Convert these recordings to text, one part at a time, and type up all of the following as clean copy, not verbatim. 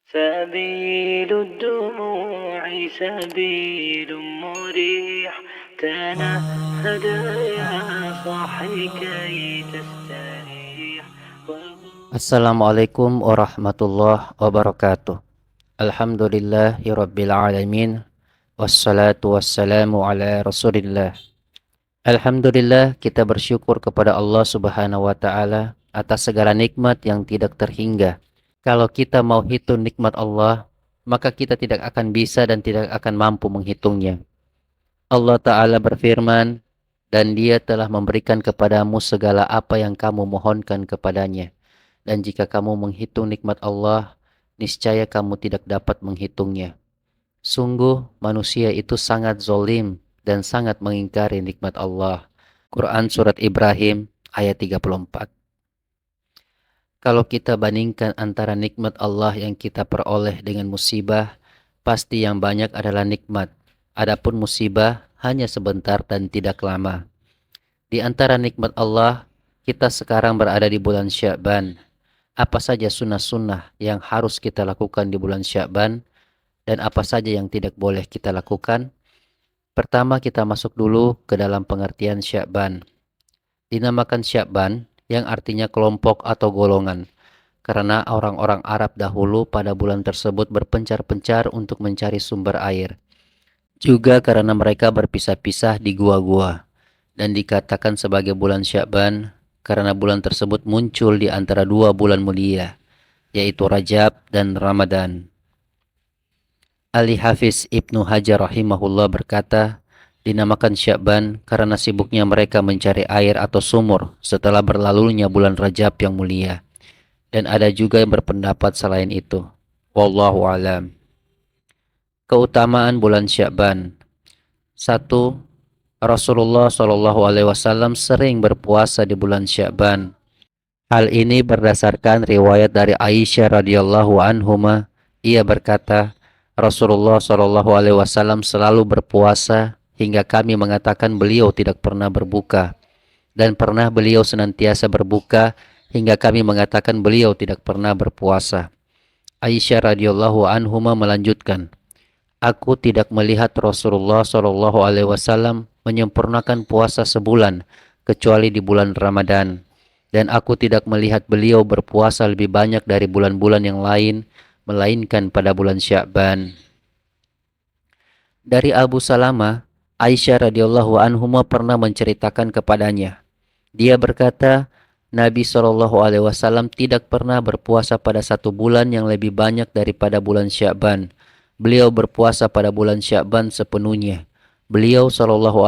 سبيل الدموع سبيل مريح تنهد يا صاحي كي تستريح. Assalamualaikum warahmatullahi wabarakatuh. Alhamdulillahirabbil alamin. Wassalatu wassalamu ala Rasulillah. Alhamdulillah, kita bersyukur kepada Allah Subhanahu wa taala atas segala nikmat yang tidak terhingga. Kalau kita mau hitung nikmat Allah, maka kita tidak akan bisa dan tidak akan mampu menghitungnya. Allah taala berfirman, dan Dia telah memberikan kepadamu segala apa yang kamu mohonkan kepadanya. Dan jika kamu menghitung nikmat Allah, niscaya kamu tidak dapat menghitungnya. Sungguh manusia itu sangat zolim dan sangat mengingkari nikmat Allah. Quran Surat Ibrahim ayat 34. Kalau kita bandingkan antara nikmat Allah yang kita peroleh dengan musibah, pasti yang banyak adalah nikmat. Adapun musibah hanya sebentar dan tidak lama. Di antara nikmat Allah, kita sekarang berada di bulan Sya'ban. Apa saja sunnah-sunnah yang harus kita lakukan di bulan Sya'ban dan apa saja yang tidak boleh kita lakukan? Pertama, kita masuk dulu ke dalam pengertian Sya'ban. Dinamakan Sya'ban yang artinya kelompok atau golongan karena orang-orang Arab dahulu pada bulan tersebut berpencar-pencar untuk mencari sumber air. Juga karena mereka berpisah-pisah di gua-gua dan dikatakan sebagai bulan Sya'ban karena bulan tersebut muncul di antara dua bulan mulia, yaitu Rajab dan Ramadan. Ali Hafiz Ibnu Hajar rahimahullah berkata, dinamakan Sya'ban karena sibuknya mereka mencari air atau sumur setelah berlalunya bulan Rajab yang mulia. Dan ada juga yang berpendapat selain itu. Wallahu alam. Keutamaan bulan Sya'ban. 1. Rasulullah SAW sering berpuasa di bulan Sya'ban. Hal ini berdasarkan riwayat dari Aisyah radhiyallahu anhuma. Ia berkata, Rasulullah SAW selalu berpuasa hingga kami mengatakan beliau tidak pernah berbuka, dan pernah beliau senantiasa berbuka hingga kami mengatakan beliau tidak pernah berpuasa. Aisyah radhiyallahu anhuma melanjutkan, aku tidak melihat Rasulullah SAW menyempurnakan puasa sebulan kecuali di bulan Ramadan. Dan aku tidak melihat beliau berpuasa lebih banyak dari bulan-bulan yang lain, melainkan pada bulan Sya'ban. Dari Abu Salamah, Aisyah radhiyallahu anhuma pernah menceritakan kepadanya. Dia berkata, Nabi SAW tidak pernah berpuasa pada satu bulan yang lebih banyak daripada bulan Sya'ban. Beliau berpuasa pada bulan Sya'ban sepenuhnya. Beliau SAW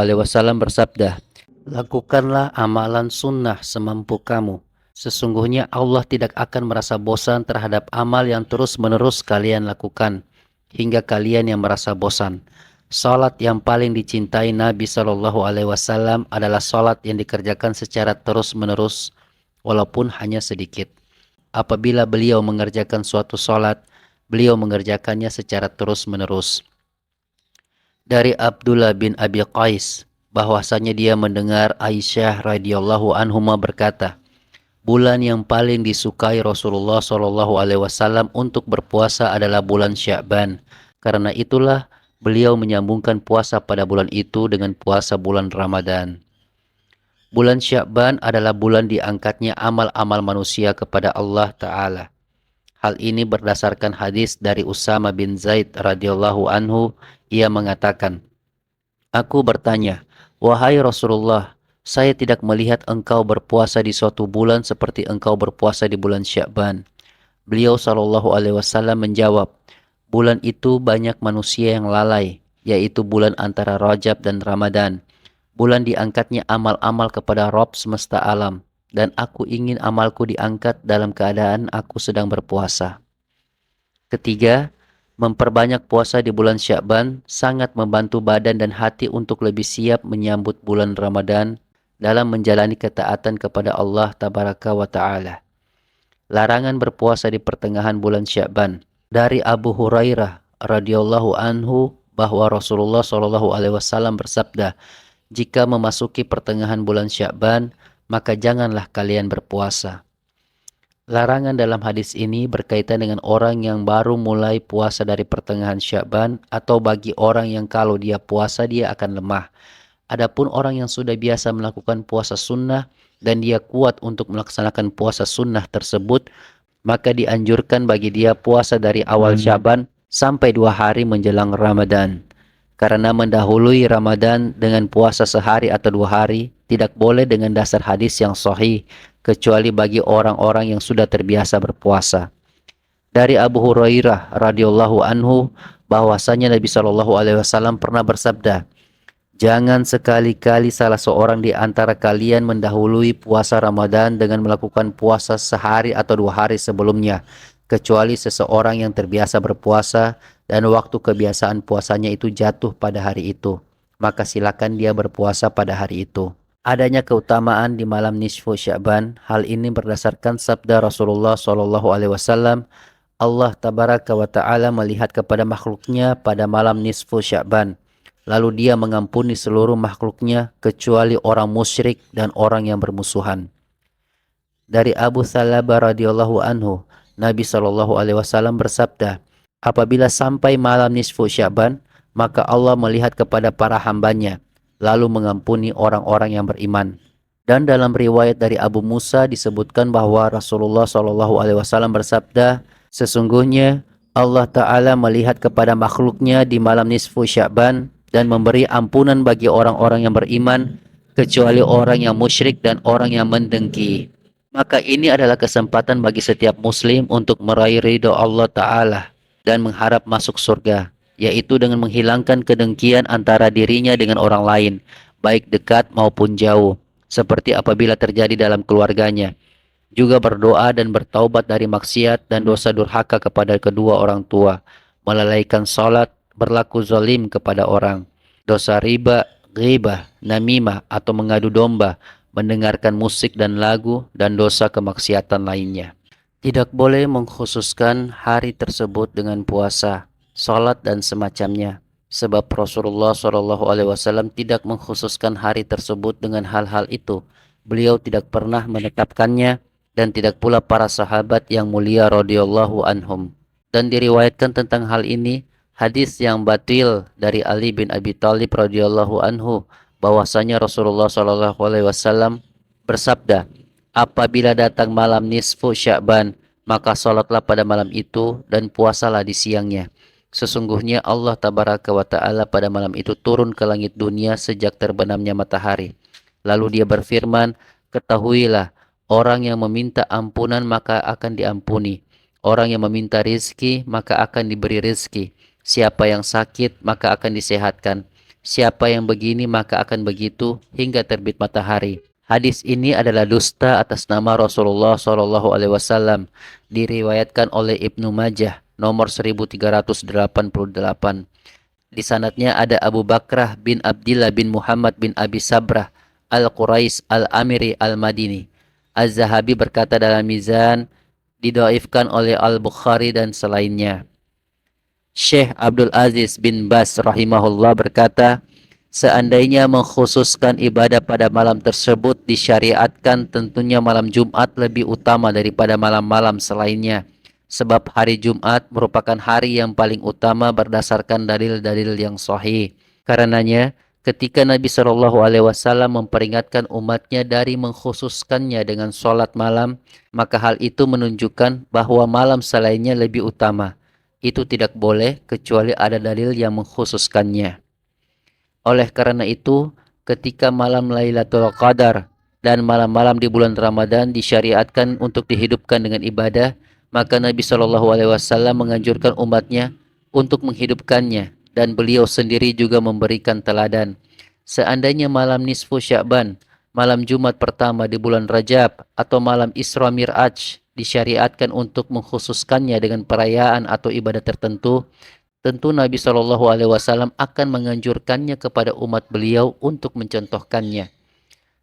bersabda, lakukanlah amalan sunnah semampu kamu. Sesungguhnya Allah tidak akan merasa bosan terhadap amal yang terus-menerus kalian lakukan, hingga kalian yang merasa bosan. Salat yang paling dicintai Nabi SAW adalah salat yang dikerjakan secara terus-menerus, walaupun hanya sedikit. Apabila beliau mengerjakan suatu salat, beliau mengerjakannya secara terus-menerus. Dari Abdullah bin Abi Qais, bahwasanya dia mendengar Aisyah radhiyallahu anhuma berkata, bulan yang paling disukai Rasulullah SAW untuk berpuasa adalah bulan Sya'ban. Karena itulah beliau menyambungkan puasa pada bulan itu dengan puasa bulan Ramadan. Bulan Sya'ban adalah bulan diangkatnya amal-amal manusia kepada Allah Ta'ala. Hal ini berdasarkan hadis dari Usama bin Zaid radhiyallahu anhu. Ia mengatakan, aku bertanya, wahai Rasulullah, saya tidak melihat engkau berpuasa di suatu bulan seperti engkau berpuasa di bulan Sya'ban. Beliau SAW menjawab, bulan itu banyak manusia yang lalai, yaitu bulan antara Rajab dan Ramadan. Bulan diangkatnya amal-amal kepada Rabb semesta alam, dan aku ingin amalku diangkat dalam keadaan aku sedang berpuasa. Ketiga, memperbanyak puasa di bulan Sya'ban sangat membantu badan dan hati untuk lebih siap menyambut bulan Ramadan dalam menjalani ketaatan kepada Allah Tabaraka wa Ta'ala. Larangan berpuasa di pertengahan bulan Sya'ban. Dari Abu Hurairah radhiyallahu anhu bahwa Rasulullah SAW bersabda, jika memasuki pertengahan bulan Sya'ban, maka janganlah kalian berpuasa. Larangan dalam hadis ini berkaitan dengan orang yang baru mulai puasa dari pertengahan Sya'ban atau bagi orang yang kalau dia puasa dia akan lemah. Adapun orang yang sudah biasa melakukan puasa sunnah dan dia kuat untuk melaksanakan puasa sunnah tersebut, maka dianjurkan bagi dia puasa dari awal Sya'ban sampai 2 hari menjelang Ramadan. Karena mendahului Ramadan dengan puasa sehari atau 2 hari tidak boleh dengan dasar hadis yang sahih, kecuali bagi orang-orang yang sudah terbiasa berpuasa. Dari Abu Hurairah radhiyallahu anhu bahwasanya Nabi Shallallahu alaihi wasallam pernah bersabda, "Jangan sekali-kali salah seorang di antara kalian mendahului puasa Ramadan dengan melakukan puasa sehari atau 2 hari sebelumnya, kecuali seseorang yang terbiasa berpuasa dan waktu kebiasaan puasanya itu jatuh pada hari itu. Maka silakan dia berpuasa pada hari itu." Adanya keutamaan di malam nisfu Sya'ban, hal ini berdasarkan sabda Rasulullah Shallallahu alaihi wasallam, Allah tabaraka wa ta'ala melihat kepada makhluknya pada malam nisfu Sya'ban. Lalu dia mengampuni seluruh makhluknya kecuali orang musyrik dan orang yang bermusuhan. Dari Abu Thalabah radhiyallahu anhu, Nabi Shallallahu alaihi wasallam bersabda, apabila sampai malam nisfu Sya'ban, maka Allah melihat kepada para hambanya, lalu mengampuni orang-orang yang beriman. Dan dalam riwayat dari Abu Musa disebutkan bahwa Rasulullah Shallallahu alaihi wasallam bersabda, sesungguhnya Allah Ta'ala melihat kepada makhluknya di malam nisfu Sya'ban dan memberi ampunan bagi orang-orang yang beriman, kecuali orang yang musyrik dan orang yang mendengki. Maka ini adalah kesempatan bagi setiap muslim untuk meraih ridho Allah Ta'ala dan mengharap masuk surga, yaitu dengan menghilangkan kedengkian antara dirinya dengan orang lain, baik dekat maupun jauh, seperti apabila terjadi dalam keluarganya. Juga berdoa dan bertaubat dari maksiat dan dosa durhaka kepada kedua orang tua, melalaikan salat, berlaku zalim kepada orang, dosa riba, ghibah, namimah atau mengadu domba, mendengarkan musik dan lagu, dan dosa kemaksiatan lainnya. Tidak boleh mengkhususkan hari tersebut dengan puasa, salat dan semacamnya, sebab Rasulullah SAW tidak mengkhususkan hari tersebut dengan hal-hal itu. Beliau tidak pernah menetapkannya dan tidak pula para sahabat yang mulia radhiyallahu anhum. Dan diriwayatkan tentang hal ini hadis yang batil dari Ali bin Abi Thalib radhiyallahu anhu, bahwasanya Rasulullah SAW bersabda, apabila datang malam nisfu Sya'ban, maka salatlah pada malam itu dan puasalah di siangnya. Sesungguhnya Allah tabaraka wa ta'ala pada malam itu turun ke langit dunia sejak terbenamnya matahari. Lalu dia berfirman, ketahuilah, orang yang meminta ampunan maka akan diampuni. Orang yang meminta rizki maka akan diberi rizki. Siapa yang sakit maka akan disehatkan. Siapa yang begini maka akan begitu hingga terbit matahari. Hadis ini adalah dusta atas nama Rasulullah SAW. Diriwayatkan oleh Ibnu Majah nomor 1388. Di sanadnya ada Abu Bakrah bin Abdillah bin Muhammad bin Abi Sabrah Al-Quraish Al-Amiri Al-Madini. Az-Zahabi berkata dalam Mizan, didoifkan oleh Al-Bukhari dan selainnya. Syekh Abdul Aziz bin Bas rahimahullah berkata, seandainya mengkhususkan ibadah pada malam tersebut disyariatkan, tentunya malam Jumat lebih utama daripada malam-malam selainnya. Sebab hari Jumat merupakan hari yang paling utama berdasarkan dalil-dalil yang sahih. Karenanya, ketika Nabi Shallallahu alaihi wasallam memperingatkan umatnya dari mengkhususkannya dengan sholat malam, maka hal itu menunjukkan bahwa malam selainnya lebih utama. Itu tidak boleh kecuali ada dalil yang mengkhususkannya. Oleh karena itu, ketika malam Lailatul Qadar dan malam-malam di bulan Ramadan disyariatkan untuk dihidupkan dengan ibadah, maka Nabi Shallallahu alaihi wasallam menganjurkan umatnya untuk menghidupkannya, dan beliau sendiri juga memberikan teladan. Seandainya malam nisfu Sya'ban, malam Jumat pertama di bulan Rajab, atau malam Isra Mir'aj disyariatkan untuk mengkhususkannya dengan perayaan atau ibadah tertentu, tentu Nabi Shallallahu alaihi wasallam akan menganjurkannya kepada umat beliau untuk mencontohkannya.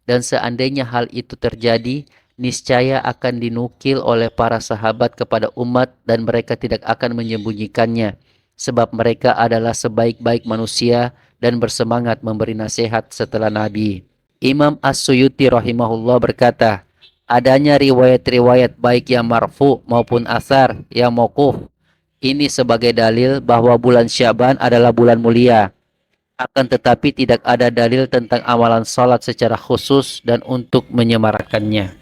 Dan seandainya hal itu terjadi, niscaya akan dinukil oleh para sahabat kepada umat dan mereka tidak akan menyembunyikannya, sebab mereka adalah sebaik-baik manusia dan bersemangat memberi nasihat setelah Nabi. Imam As-Suyuti rahimahullah berkata, Adanya riwayat-riwayat baik yang marfu maupun asar yang mauquf ini sebagai dalil bahwa bulan Sya'ban adalah bulan mulia. Akan tetapi tidak ada dalil tentang amalan salat secara khusus dan untuk menyemarakannya.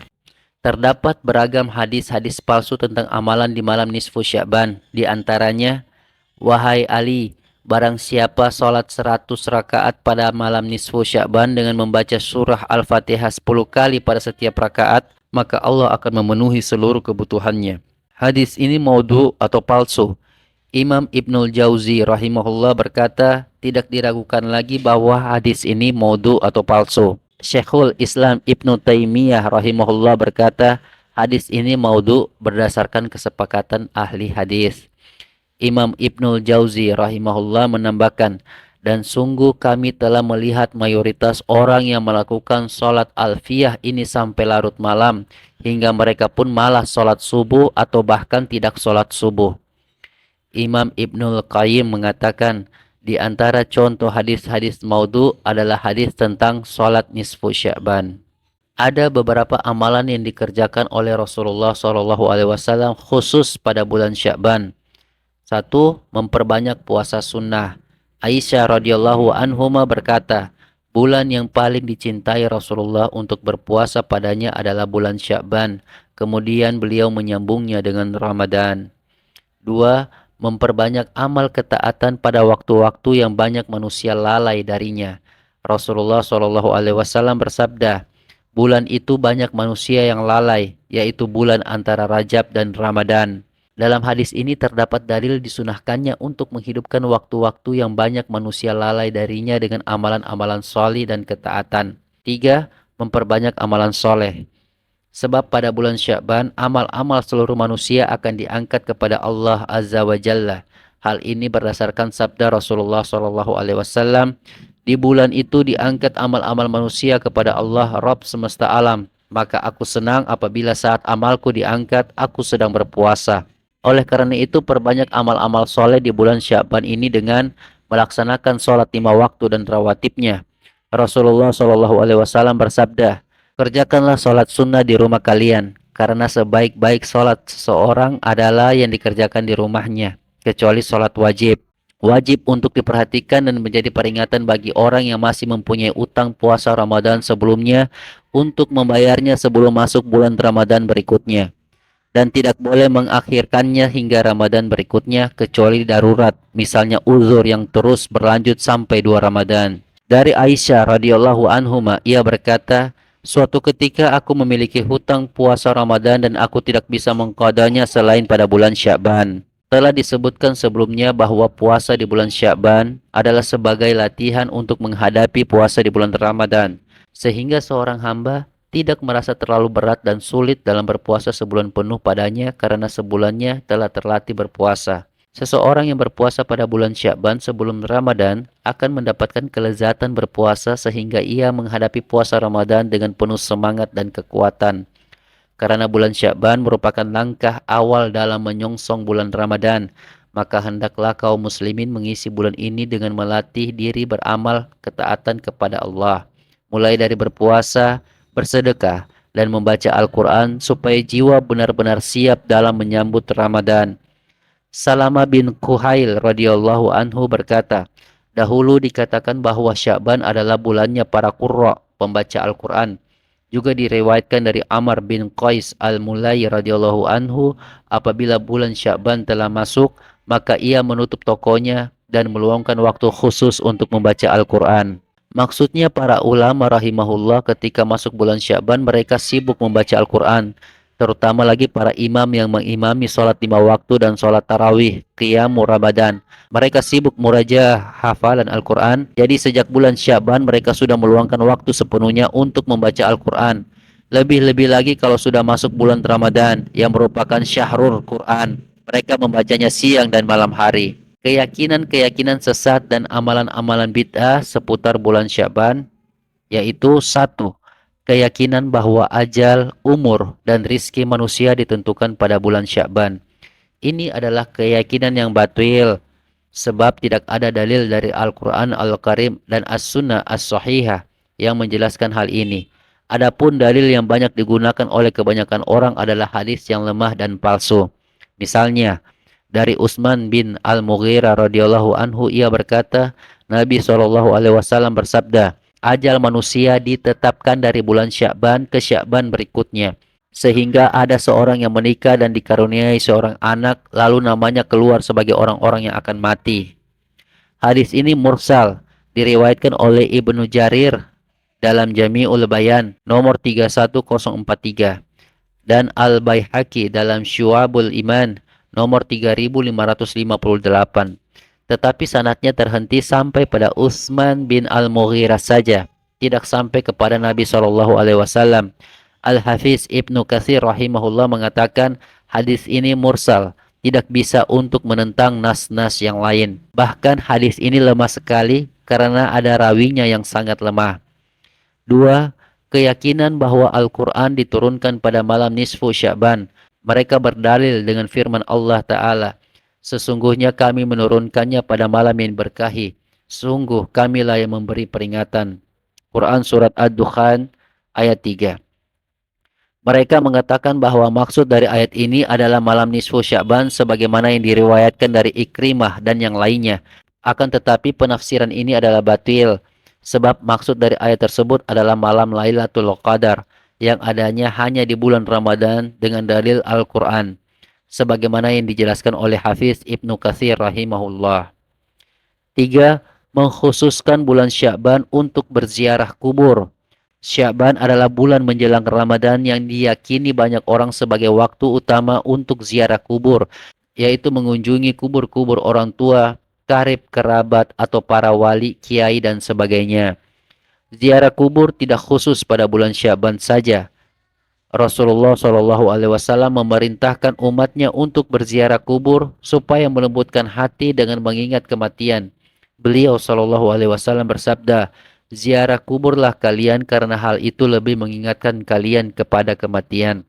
Terdapat beragam hadis-hadis palsu tentang amalan di malam nisfu Sya'ban. Di antaranya, wahai Ali, barang siapa salat 100 rakaat pada malam nisfu Sya'ban dengan membaca surah Al-Fatihah 10 kali pada setiap rakaat, maka Allah akan memenuhi seluruh kebutuhannya. Hadis ini maudhu atau palsu. Imam Ibnul Jauzi rahimahullah berkata, tidak diragukan lagi bahwa hadis ini maudhu atau palsu. Syekhul Islam Ibnu Taimiyah rahimahullah berkata, hadis ini maudhu berdasarkan kesepakatan ahli hadis. Imam Ibnul Jauzi rahimahullah menambahkan, dan sungguh kami telah melihat mayoritas orang yang melakukan sholat alfiyah ini sampai larut malam, hingga mereka pun malah sholat subuh atau bahkan tidak sholat subuh. Imam Ibnul Qayyim mengatakan, di antara contoh hadis-hadis maudhu adalah hadis tentang sholat nisfu Sya'ban. Ada beberapa amalan yang dikerjakan oleh Rasulullah SAW khusus pada bulan Sya'ban. 1. Memperbanyak puasa sunnah. Aisyah radhiyallahu anhuma berkata, bulan yang paling dicintai Rasulullah untuk berpuasa padanya adalah bulan Sya'ban. Kemudian beliau menyambungnya dengan Ramadan. 2. Memperbanyak amal ketaatan pada waktu-waktu yang banyak manusia lalai darinya. Rasulullah SAW bersabda, bulan itu banyak manusia yang lalai, yaitu bulan antara Rajab dan Ramadan. Dalam hadis ini terdapat dalil disunahkannya untuk menghidupkan waktu-waktu yang banyak manusia lalai darinya dengan amalan-amalan soleh dan ketaatan. 3. Memperbanyak amalan soleh. Sebab pada bulan Sya'ban, amal-amal seluruh manusia akan diangkat kepada Allah Azza wa Jalla. Hal ini berdasarkan sabda Rasulullah SAW. Di bulan itu diangkat amal-amal manusia kepada Allah Rabb semesta alam. Maka aku senang apabila saat amalku diangkat, aku sedang berpuasa. Oleh karena itu, perbanyak amal-amal soleh di bulan Sya'ban ini dengan melaksanakan sholat 5 waktu dan rawatibnya. Rasulullah SAW bersabda, kerjakanlah sholat sunnah di rumah kalian, karena sebaik-baik sholat seseorang adalah yang dikerjakan di rumahnya, kecuali sholat wajib. Wajib untuk diperhatikan dan menjadi peringatan bagi orang yang masih mempunyai utang puasa Ramadan sebelumnya untuk membayarnya sebelum masuk bulan Ramadan berikutnya. Dan tidak boleh mengakhirkannya hingga Ramadan berikutnya kecuali darurat, misalnya uzur yang terus berlanjut sampai 2 Ramadan. Dari Aisyah radhiyallahu anhuma, ia berkata, suatu ketika aku memiliki hutang puasa Ramadan dan aku tidak bisa mengqadanya selain pada bulan Sya'ban. Telah disebutkan sebelumnya bahwa puasa di bulan Sya'ban adalah sebagai latihan untuk menghadapi puasa di bulan Ramadan, sehingga seorang hamba tidak merasa terlalu berat dan sulit dalam berpuasa sebulan penuh padanya karena sebulannya telah terlatih berpuasa. Seseorang yang berpuasa pada bulan Sya'ban sebelum Ramadan akan mendapatkan kelezatan berpuasa sehingga ia menghadapi puasa Ramadan dengan penuh semangat dan kekuatan. Karena bulan Sya'ban merupakan langkah awal dalam menyongsong bulan Ramadan, maka hendaklah kaum muslimin mengisi bulan ini dengan melatih diri beramal ketaatan kepada Allah, mulai dari berpuasa, bersedekah, dan membaca Al-Quran supaya jiwa benar-benar siap dalam menyambut Ramadan. Salama bin Kuhail radhiyallahu anhu berkata, dahulu dikatakan bahwa Sya'ban adalah bulannya para qurra, pembaca Al-Quran. Juga diriwayatkan dari Amr bin Qais al-Mulai radhiyallahu anhu, apabila bulan Sya'ban telah masuk, maka ia menutup tokonya dan meluangkan waktu khusus untuk membaca Al-Quran. Maksudnya para ulama rahimahullah ketika masuk bulan Sya'ban mereka sibuk membaca Al-Quran, terutama lagi para imam yang mengimami sholat 5 waktu dan sholat tarawih, qiyamul Ramadan. Mereka sibuk murajaah hafalan Al-Quran. Jadi sejak bulan Sya'ban mereka sudah meluangkan waktu sepenuhnya untuk membaca Al-Quran. Lebih-lebih lagi kalau sudah masuk bulan Ramadan yang merupakan syahrul Quran. Mereka membacanya siang dan malam hari. Keyakinan-keyakinan sesat dan amalan-amalan bid'ah seputar bulan Sya'ban, yaitu 1. Keyakinan bahwa ajal, umur, dan rizki manusia ditentukan pada bulan Sya'ban. Ini adalah keyakinan yang batil, sebab tidak ada dalil dari Al-Quran Al-Karim dan As-Sunnah As-Sahihah yang menjelaskan hal ini. Adapun dalil yang banyak digunakan oleh kebanyakan orang adalah hadis yang lemah dan palsu. Misalnya, dari Utsman bin Al-Mughirah radhiyallahu anhu ia berkata, Nabi SAW bersabda, ajal manusia ditetapkan dari bulan Sya'ban ke Sya'ban berikutnya. Sehingga ada seorang yang menikah dan dikaruniai seorang anak, lalu namanya keluar sebagai orang-orang yang akan mati. Hadis ini mursal, diriwayatkan oleh Ibnu Jarir dalam Jami'ul Bayan nomor 31043 dan Al-Baihaqi dalam Syu'abul Iman nomor 3558. Tetapi sanadnya terhenti sampai pada Utsman bin Al-Mughirah saja, tidak sampai kepada Nabi SAW. Al-Hafiz Ibnu Katsir rahimahullah mengatakan hadis ini mursal, tidak bisa untuk menentang nas-nas yang lain. Bahkan hadis ini lemah sekali karena ada rawinya yang sangat lemah. 2. Keyakinan bahwa Al-Quran diturunkan pada malam nisfu Sya'ban. Mereka berdalil dengan firman Allah Ta'ala, sesungguhnya kami menurunkannya pada malam yang berkahi. Sungguh kamilah yang memberi peringatan. Quran Surat Ad-Dukhan ayat 3. Mereka mengatakan bahwa maksud dari ayat ini adalah malam nisfu Sya'ban sebagaimana yang diriwayatkan dari Ikrimah dan yang lainnya. Akan tetapi penafsiran ini adalah batil. Sebab maksud dari ayat tersebut adalah malam Lailatul Qadar yang adanya hanya di bulan Ramadan dengan dalil Al-Quran. Sebagaimana yang dijelaskan oleh Hafiz Ibnu Katsir rahimahullah. 3. Mengkhususkan bulan Sya'ban untuk berziarah kubur. Sya'ban adalah bulan menjelang Ramadan yang diyakini banyak orang sebagai waktu utama untuk ziarah kubur, yaitu mengunjungi kubur-kubur orang tua, karib, kerabat, atau para wali, kiai, dan sebagainya. Ziarah kubur tidak khusus pada bulan Sya'ban saja. Rasulullah SAW memerintahkan umatnya untuk berziarah kubur supaya melembutkan hati dengan mengingat kematian. Beliau SAW bersabda, ziarah kuburlah kalian karena hal itu lebih mengingatkan kalian kepada kematian.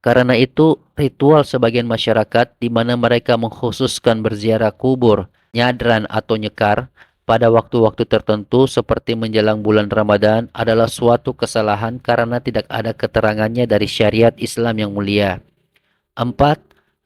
Karena itu, ritual sebagian masyarakat di mana mereka mengkhususkan berziarah kubur, nyadran atau nyekar pada waktu-waktu tertentu seperti menjelang bulan Ramadan adalah suatu kesalahan karena tidak ada keterangannya dari syariat Islam yang mulia. 4.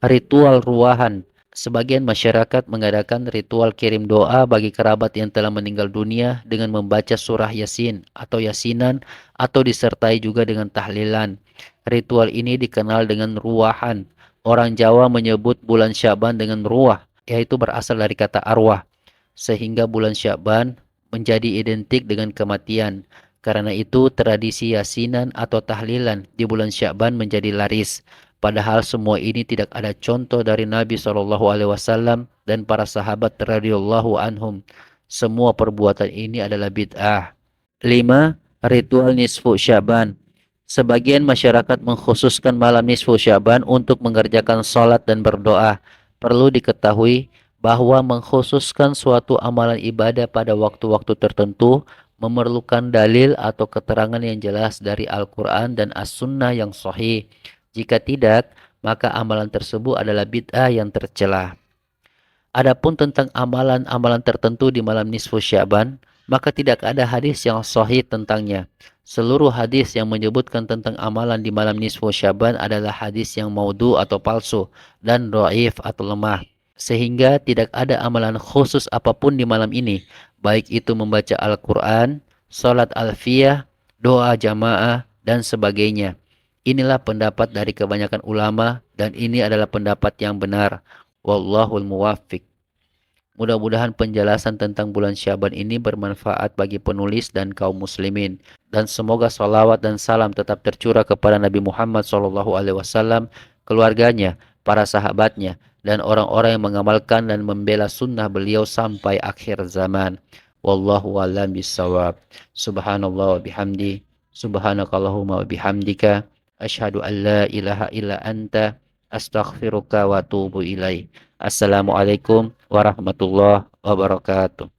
Ritual ruahan. Sebagian masyarakat mengadakan ritual kirim doa bagi kerabat yang telah meninggal dunia dengan membaca surah Yasin atau Yasinan atau disertai juga dengan tahlilan. Ritual ini dikenal dengan ruahan. Orang Jawa menyebut bulan Sya'ban dengan ruah, yaitu berasal dari kata arwah. Sehingga bulan Sya'ban menjadi identik dengan kematian. Karena itu tradisi Yasinan atau tahlilan di bulan Sya'ban menjadi laris. Padahal semua ini tidak ada contoh dari Nabi SAW dan para sahabat radhiyallahu anhum. Semua perbuatan ini adalah bid'ah. 5. Ritual nisfu Sya'ban. Sebagian masyarakat mengkhususkan malam nisfu Sya'ban untuk mengerjakan salat dan berdoa. Perlu diketahui bahwa mengkhususkan suatu amalan ibadah pada waktu-waktu tertentu memerlukan dalil atau keterangan yang jelas dari Al-Quran dan As-Sunnah yang sahih. Jika tidak, maka amalan tersebut adalah bid'ah yang tercela. Adapun tentang amalan-amalan tertentu di malam nisfu Sya'ban, maka tidak ada hadis yang sahih tentangnya. Seluruh hadis yang menyebutkan tentang amalan di malam nisfu Sya'ban adalah hadis yang maudhu atau palsu dan dhaif atau lemah. Sehingga tidak ada amalan khusus apapun di malam ini, baik itu membaca Al-Quran, salat alfiyah, doa jamaah, dan sebagainya. Inilah pendapat dari kebanyakan ulama dan ini adalah pendapat yang benar. Wallahul muwaffiq. Mudah-mudahan penjelasan tentang bulan Sya'ban ini bermanfaat bagi penulis dan kaum muslimin. Dan semoga salawat dan salam tetap tercurah kepada Nabi Muhammad SAW, keluarganya, para sahabatnya, dan orang-orang yang mengamalkan dan membela sunnah beliau sampai akhir zaman. Wallahu a'lam bishawab. Subhanallah wa bihamdi. Subhanakallahumma wa bihamdika. Asyhadu an la ilaha illa anta astaghfiruka wa atubu ilaih. Assalamualaikum warahmatullahi wabarakatuh.